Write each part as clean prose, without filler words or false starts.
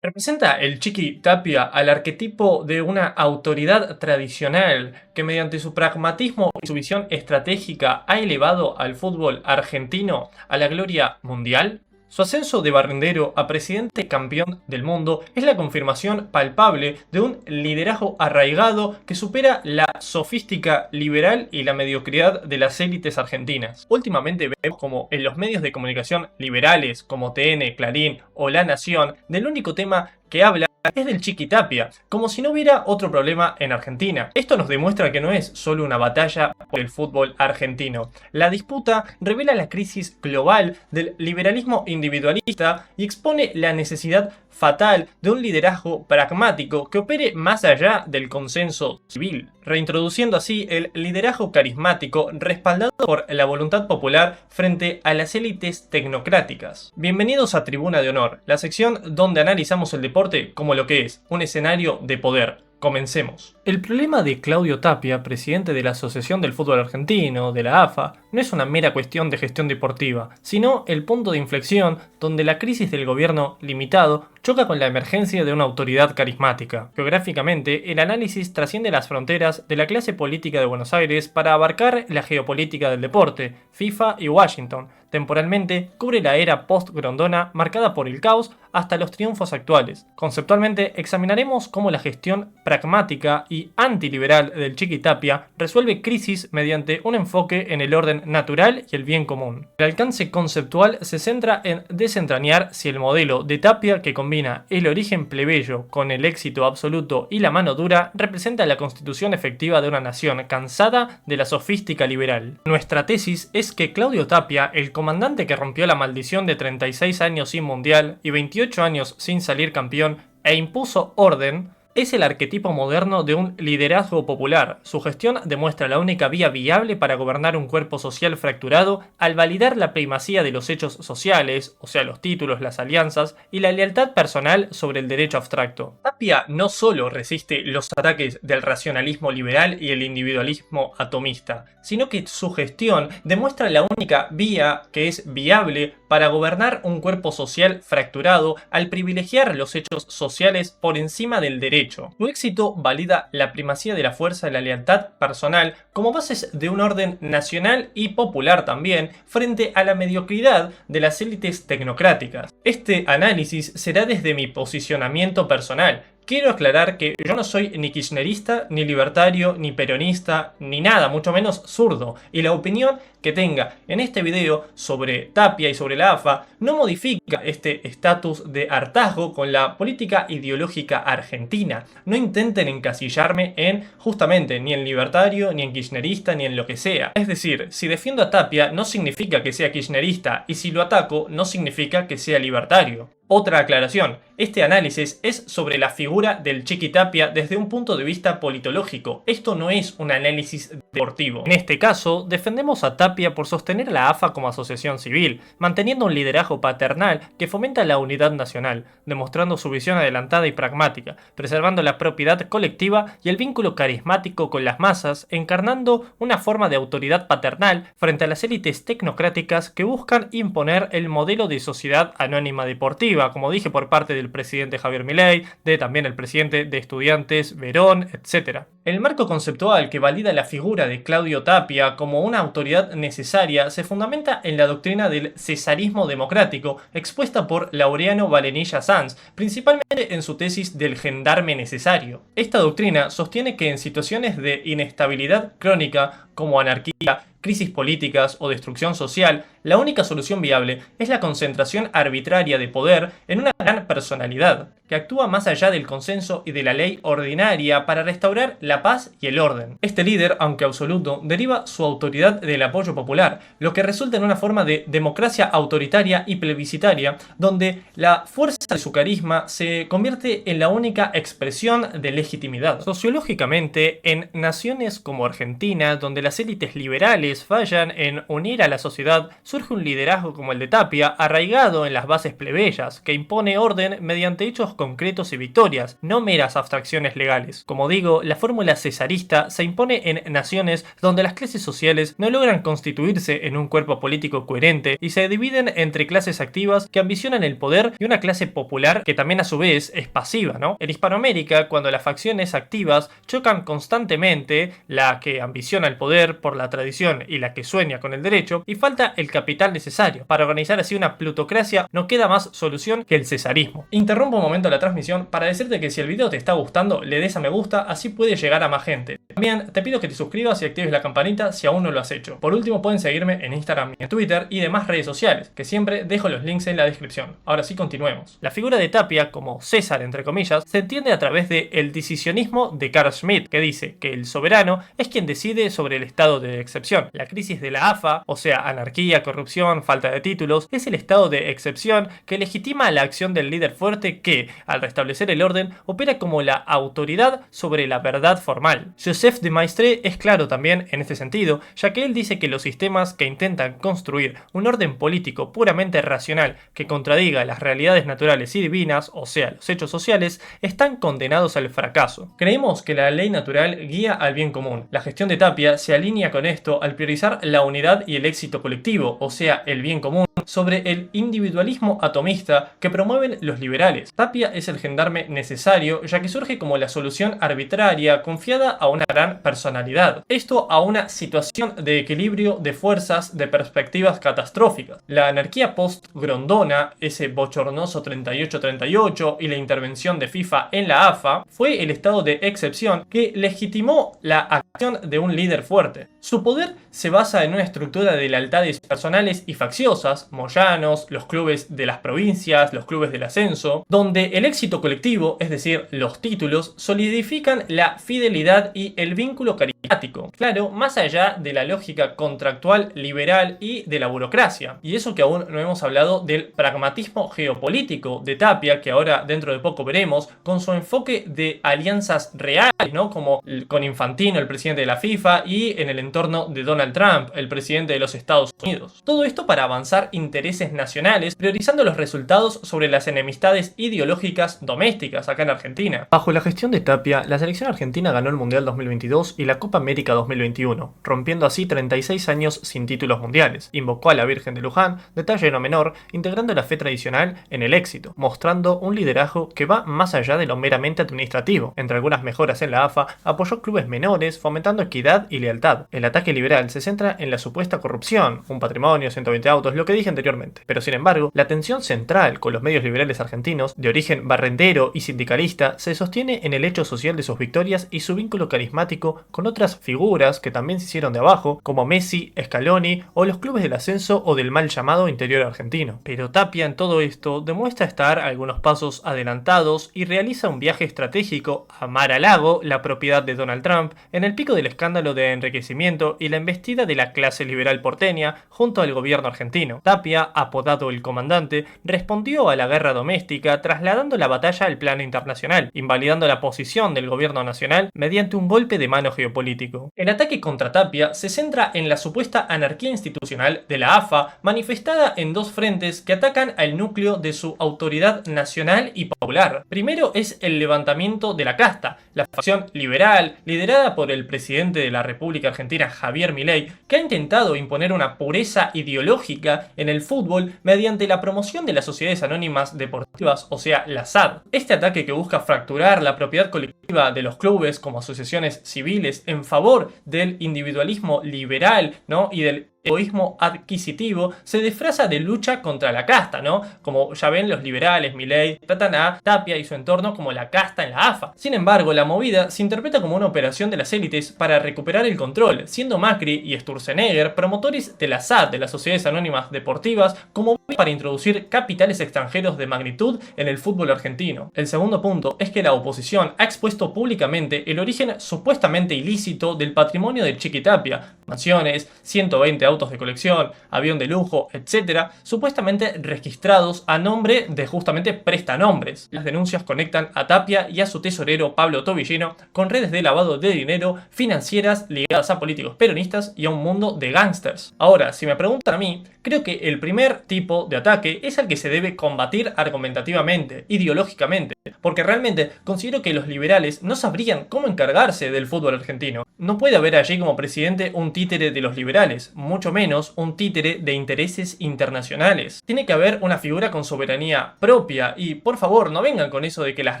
Representa el Chiqui Tapia al arquetipo de una autoridad tradicional que mediante su pragmatismo y su visión estratégica ha elevado al fútbol argentino a la gloria mundial. Su ascenso de barrendero a presidente campeón del mundo es la confirmación palpable de un liderazgo arraigado que supera la sofística liberal y la mediocridad de las élites argentinas. Últimamente vemos como en los medios de comunicación liberales como TN, Clarín o La Nación, del único tema que habla es del Chiqui Tapia, como si no hubiera otro problema en Argentina. Esto nos demuestra que no es solo una batalla por el fútbol argentino. La disputa revela la crisis global del liberalismo individualista y expone la necesidad fatal de un liderazgo pragmático que opere más allá del consenso civil, reintroduciendo así el liderazgo carismático respaldado por la voluntad popular frente a las élites tecnocráticas. Bienvenidos a Tribuna de Honor, la sección donde analizamos el deporte como lo que es, un escenario de poder. Comencemos. El problema de Claudio Tapia, presidente de la Asociación del Fútbol Argentino, de la AFA, no es una mera cuestión de gestión deportiva, sino el punto de inflexión donde la crisis del gobierno limitado choca con la emergencia de una autoridad carismática. Geográficamente, el análisis trasciende las fronteras de la clase política de Buenos Aires para abarcar la geopolítica del deporte, FIFA y Washington. Temporalmente, cubre la era post-Grondona marcada por el caos hasta los triunfos actuales. Conceptualmente, examinaremos cómo la gestión pragmática y antiliberal del Chiqui Tapia resuelve crisis mediante un enfoque en el orden natural y el bien común. El alcance conceptual se centra en desentrañar si el modelo de Tapia, que combina el origen plebeyo con el éxito absoluto y la mano dura, representa la constitución efectiva de una nación cansada de la sofística liberal. Nuestra tesis es que Claudio Tapia, el comandante que rompió la maldición de 36 años sin mundial y 28 años sin salir campeón e impuso orden, es el arquetipo moderno de un liderazgo popular. Su gestión demuestra la única vía viable para gobernar un cuerpo social fracturado al validar la primacía de los hechos sociales, o sea los títulos, las alianzas, y la lealtad personal sobre el derecho abstracto. Tapia no solo resiste los ataques del racionalismo liberal y el individualismo atomista, sino que su gestión demuestra la única vía que es viable para gobernar un cuerpo social fracturado al privilegiar los hechos sociales por encima del derecho. Su éxito valida la primacía de la fuerza y la lealtad personal como bases de un orden nacional y popular también frente a la mediocridad de las élites tecnocráticas. Este análisis será desde mi posicionamiento personal. Quiero aclarar que yo no soy ni kirchnerista, ni libertario, ni peronista, ni nada, mucho menos zurdo, y la opinión que tenga en este video sobre Tapia y sobre la AFA no modifica este estatus de hartazgo con la política ideológica argentina. No intenten encasillarme en justamente ni en libertario, ni en kirchnerista, ni en lo que sea. Es decir, si defiendo a Tapia no significa que sea kirchnerista, y si lo ataco no significa que sea libertario. Otra aclaración, este análisis es sobre la figura del Chiqui Tapia desde un punto de vista politológico. Esto no es un análisis deportivo. En este caso, defendemos a Tapia por sostener a la AFA como asociación civil, manteniendo un liderazgo paternal que fomenta la unidad nacional, demostrando su visión adelantada y pragmática, preservando la propiedad colectiva y el vínculo carismático con las masas, encarnando una forma de autoridad paternal frente a las élites tecnocráticas que buscan imponer el modelo de sociedad anónima deportiva, como dije, por parte del presidente Javier Milei, de también el presidente de Estudiantes, Verón, etc. El marco conceptual que valida la figura de Claudio Tapia como una autoridad necesaria se fundamenta en la doctrina del cesarismo democrático expuesta por Laureano Vallenilla Sanz, principalmente en su tesis del gendarme necesario. Esta doctrina sostiene que en situaciones de inestabilidad crónica como anarquía, crisis políticas o destrucción social, la única solución viable es la concentración arbitraria de poder en una gran personalidad, que actúa más allá del consenso y de la ley ordinaria para restaurar la paz y el orden. Este líder, aunque absoluto, deriva su autoridad del apoyo popular, lo que resulta en una forma de democracia autoritaria y plebiscitaria, donde la fuerza de su carisma se convierte en la única expresión de legitimidad. Sociológicamente, en naciones como Argentina, donde las élites liberales fallan en unir a la sociedad, surge un liderazgo como el de Tapia, arraigado en las bases plebeyas, que impone orden mediante hechos concretos y victorias, no meras abstracciones legales. Como digo, la fórmula cesarista se impone en naciones donde las clases sociales no logran constituirse en un cuerpo político coherente y se dividen entre clases activas que ambicionan el poder y una clase popular que también a su vez es pasiva, ¿no? En Hispanoamérica, cuando las facciones activas chocan constantemente, la que ambiciona el poder por la tradición y la que sueña con el derecho, y falta el capital necesario para organizar así una plutocracia, no queda más solución que el cesarismo. Interrumpo un momento la transmisión para decirte que si el video te está gustando, le des a me gusta, así puede llegar a más gente. También te pido que te suscribas y actives la campanita si aún no lo has hecho. Por último, pueden seguirme en Instagram y en Twitter y demás redes sociales, que siempre dejo los links en la descripción. Ahora sí, continuemos. La figura de Tapia, como César entre comillas, se entiende a través de el decisionismo de Carl Schmitt, que dice que el soberano es quien decide sobre el estado de excepción. La crisis de la AFA, o sea, anarquía, corrupción, falta de títulos, es el estado de excepción que legitima la acción del líder fuerte que, al restablecer el orden, opera como la autoridad sobre la verdad formal. Joseph de Maistre es claro también en este sentido, ya que él dice que los sistemas que intentan construir un orden político puramente racional que contradiga las realidades naturales y divinas, o sea, los hechos sociales, están condenados al fracaso. Creemos que la ley natural guía al bien común. La gestión de Tapia se alinea con esto al priorizar la unidad y el éxito colectivo, o sea, el bien común, sobre el individualismo atomista que promueven los liberales. Tapia es el gendarme necesario, ya que surge como la solución arbitraria confiada a una gran personalidad. Esto a una situación de equilibrio de fuerzas de perspectivas catastróficas. La anarquía post-grondona, ese bochornoso 38-38 y la intervención de FIFA en la AFA, fue el estado de excepción que legitimó la acción de un líder fuerte. Su poder se basa en una estructura de lealtades personales y facciosas, Moyanos, los clubes de las provincias, los clubes del ascenso, donde el éxito colectivo, es decir, los títulos, solidifican la fidelidad y el vínculo carismático. Claro, más allá de la lógica contractual liberal y de la burocracia. Y eso que aún no hemos hablado del pragmatismo geopolítico de Tapia, que ahora dentro de poco veremos, con su enfoque de alianzas reales, ¿no? Como con Infantino, el presidente de la FIFA, y en el entorno de Donald Trump, el presidente de los Estados Unidos. Todo esto para avanzar intereses nacionales, priorizando los resultados sobre las enemistades ideológicas domésticas acá en Argentina. Bajo la gestión de Tapia, la selección argentina ganó el Mundial 2022 y la Copa América 2021, rompiendo así 36 años sin títulos mundiales. Invocó a la Virgen de Luján, detalle no menor, integrando la fe tradicional en el éxito, mostrando un liderazgo que va más allá de lo meramente administrativo. Entre algunas mejoras en la AFA, apoyó clubes menores, fomentando equidad y lealtad. El ataque liberal se centra en la supuesta corrupción, un patrimonio, 120 autos, lo que dije anteriormente. Pero sin embargo, la tensión central con los medios liberales argentinos, de origen barrendero y sindicalista, se sostiene en el hecho social de sus victorias y su vínculo carismático con otras figuras que también se hicieron de abajo, como Messi, Scaloni o los clubes del ascenso o del mal llamado interior argentino. Pero Tapia en todo esto demuestra estar algunos pasos adelantados y realiza un viaje estratégico a Mar-a-Lago, la propiedad de Donald Trump, en el pico del escándalo de enriquecimiento y la embestida de la clase liberal porteña junto al gobierno argentino. Tapia, apodado el comandante, respondió a la guerra doméstica trasladando la batalla al plano internacional, invalidando la posición del gobierno nacional mediante un golpe de mano geopolítico. El ataque contra Tapia se centra en la supuesta anarquía institucional de la AFA, manifestada en dos frentes que atacan al núcleo de su autoridad nacional y popular. Primero es el levantamiento de la casta, la facción liberal, liderada por el presidente de la República Argentina, Javier Milei, que ha intentado imponer una pureza ideológica en el fútbol mediante la promoción de las sociedades anónimas deportivas, o sea, la SAD. Este ataque que busca fracturar la propiedad colectiva de los clubes como asociaciones civiles en favor del individualismo liberal, ¿no? Y del egoísmo adquisitivo, se disfraza de lucha contra la casta, ¿no? Como ya ven, los liberales, Milei, tratan a Tapia y su entorno como la casta en la AFA. Sin embargo, la movida se interpreta como una operación de las élites para recuperar el control, siendo Macri y Sturzenegger promotores de la SAD, de las Sociedades Anónimas Deportivas, como para introducir capitales extranjeros de magnitud en el fútbol argentino. El segundo punto es que la oposición ha expuesto públicamente el origen supuestamente ilícito del patrimonio de Chiqui Tapia, mansiones, 120 autos de colección, avión de lujo, etc., supuestamente registrados a nombre de justamente prestanombres. Las denuncias conectan a Tapia y a su tesorero Pablo Tobillino con redes de lavado de dinero financieras ligadas a políticos peronistas y a un mundo de gángsters. Ahora, si me preguntan a mí, creo que el primer tipo de ataque es el que se debe combatir argumentativamente, ideológicamente. porque realmente considero que los liberales no sabrían cómo encargarse del fútbol argentino. No puede haber allí como presidente un títere de los liberales, mucho menos un títere de intereses internacionales. Tiene que haber una figura con soberanía propia y, por favor, no vengan con eso de que las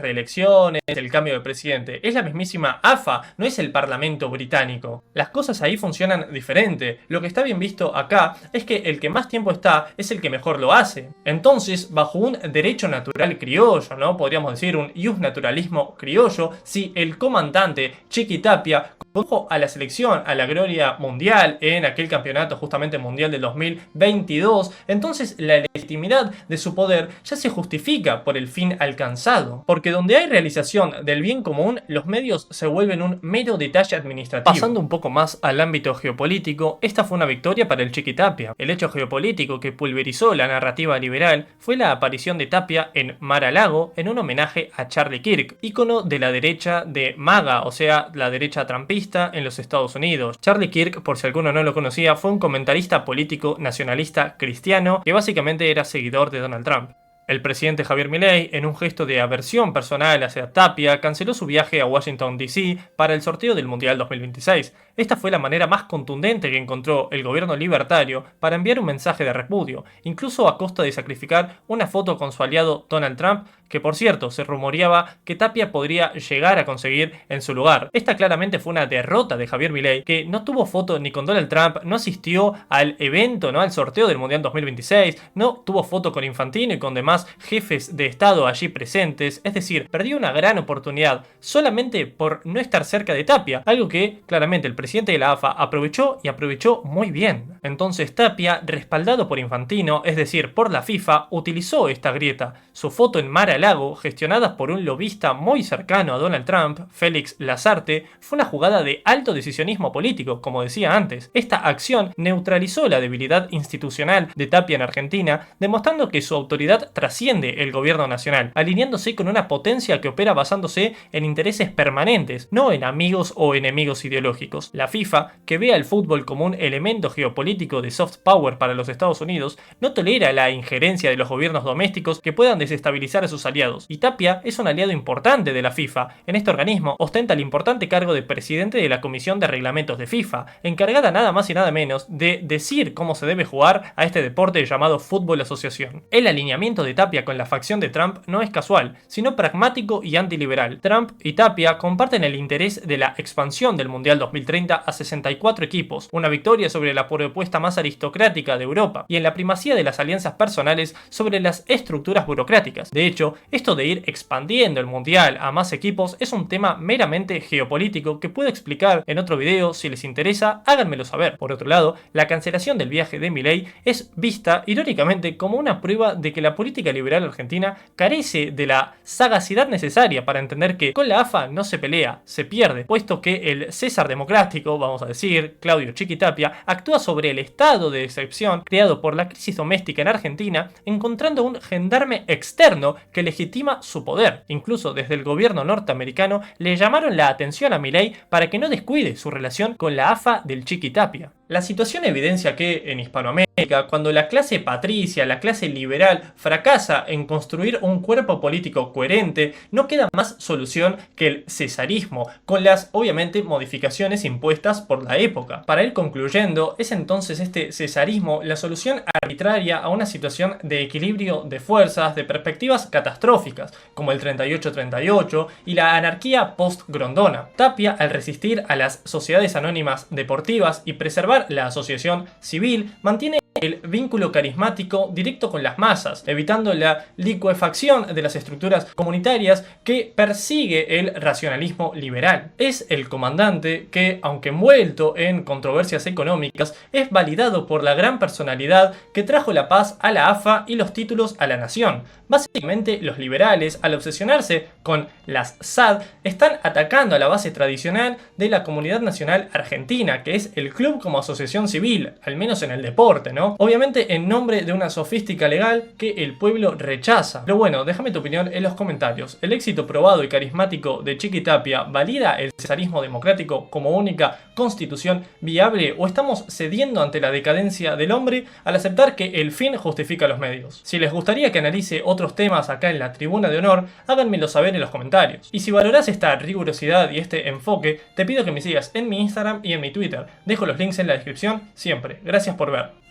reelecciones, el cambio de presidente, es la mismísima AFA, no es el Parlamento británico. Las cosas ahí funcionan diferente. Lo que está bien visto acá es que el que más tiempo está es el que mejor lo hace. Entonces, bajo un derecho natural criollo, ¿no? Podríamos decir un ius naturalismo criollo, si el comandante Chiqui Tapia condujo a la selección a la gloria mundial en aquel campeonato justamente mundial del 2022, entonces la legitimidad de su poder ya se justifica por el fin alcanzado. Porque donde hay realización del bien común, los medios se vuelven un mero detalle administrativo. Pasando un poco más al ámbito geopolítico, esta fue una victoria para el Chiqui Tapia. El hecho geopolítico que pulverizó la narrativa liberal fue la aparición de Tapia en Mar-a-Lago en un homenaje a Charlie Kirk, ícono de la derecha de MAGA, o sea, la derecha trumpista en los Estados Unidos. Charlie Kirk, por si alguno no lo conocía, fue un comentarista político nacionalista cristiano que básicamente era seguidor de Donald Trump. El presidente Javier Milei, en un gesto de aversión personal hacia Tapia, canceló su viaje a Washington D.C. para el sorteo del Mundial 2026. Esta fue la manera más contundente que encontró el gobierno libertario para enviar un mensaje de repudio, incluso a costa de sacrificar una foto con su aliado Donald Trump, que por cierto se rumoreaba que Tapia podría llegar a conseguir en su lugar. Esta claramente fue una derrota de Javier Milei, que no tuvo foto ni con Donald Trump, no asistió al evento, al sorteo del Mundial 2026, no tuvo foto con Infantino y con demás jefes de Estado allí presentes, es decir, perdió una gran oportunidad solamente por no estar cerca de Tapia, algo que claramente el presidente de la AFA aprovechó y aprovechó muy bien. Entonces Tapia, respaldado por Infantino, es decir, por la FIFA, utilizó esta grieta. Su foto en Mar-a-Lago, gestionada por un lobista muy cercano a Donald Trump, Félix Lazarte, fue una jugada de alto decisionismo político, como decía antes. Esta acción neutralizó la debilidad institucional de Tapia en Argentina, demostrando que su autoridad trasciende el gobierno nacional, alineándose con una potencia que opera basándose en intereses permanentes, no en amigos o enemigos ideológicos. La FIFA, que ve al fútbol como un elemento geopolítico de soft power para los Estados Unidos, no tolera la injerencia de los gobiernos domésticos que puedan desestabilizar a sus aliados. Y Tapia es un aliado importante de la FIFA. En este organismo ostenta el importante cargo de presidente de la Comisión de Reglamentos de FIFA, encargada nada más y nada menos de decir cómo se debe jugar a este deporte llamado fútbol asociación. El alineamiento de Tapia con la facción de Trump no es casual, sino pragmático y antiliberal. Trump y Tapia comparten el interés de la expansión del Mundial 2030 a 64 equipos, una victoria sobre la propuesta más aristocrática de Europa, y en la primacía de las alianzas personales sobre las estructuras burocráticas. De hecho, esto de ir expandiendo el Mundial a más equipos es un tema meramente geopolítico que puedo explicar en otro video. Si les interesa, háganmelo saber. Por otro lado, la cancelación del viaje de Milei es vista irónicamente como una prueba de que la política liberal argentina carece de la sagacidad necesaria para entender que con la AFA no se pelea, se pierde, puesto que el César democrático, vamos a decir, Claudio Chiqui Tapia, actúa sobre el estado de excepción creado por la crisis doméstica en Argentina, encontrando un gendarme externo que legitima su poder. Incluso desde el gobierno norteamericano le llamaron la atención a Milei para que no descuide su relación con la AFA del Chiqui Tapia. La situación evidencia que en Hispanoamérica, cuando la clase patricia, la clase liberal, fracasa en construir un cuerpo político coherente, no queda más solución que el cesarismo, con las, obviamente, modificaciones impuestas por la época. Para ir concluyendo, es entonces este cesarismo la solución arbitraria a una situación de equilibrio de fuerzas, de perspectivas catastróficas, como el 38-38 y la anarquía post-Grondona. Tapia, al resistir a las sociedades anónimas deportivas y preservar la asociación civil, mantiene el vínculo carismático directo con las masas, evitando la licuefacción de las estructuras comunitarias que persigue el racionalismo liberal. Es el comandante que, aunque envuelto en controversias económicas, es validado por la gran personalidad que trajo la paz a la AFA y los títulos a la nación. Básicamente, los liberales, al obsesionarse con las SAD, están atacando a la base tradicional de la Comunidad Nacional Argentina, que es el club como asociación civil, al menos en el deporte, ¿no? ¿no? Obviamente en nombre de una sofística legal que el pueblo rechaza. Pero bueno, déjame tu opinión en los comentarios. ¿El éxito probado y carismático de Chiqui Tapia valida el cesarismo democrático como única constitución viable o estamos cediendo ante la decadencia del hombre al aceptar que el fin justifica los medios? Si les gustaría que analice otros temas acá en la Tribuna de Honor, háganmelo saber en los comentarios. Y si valorás esta rigurosidad y este enfoque, te pido que me sigas en mi Instagram y en mi Twitter. Dejo los links en la descripción siempre. Gracias por ver.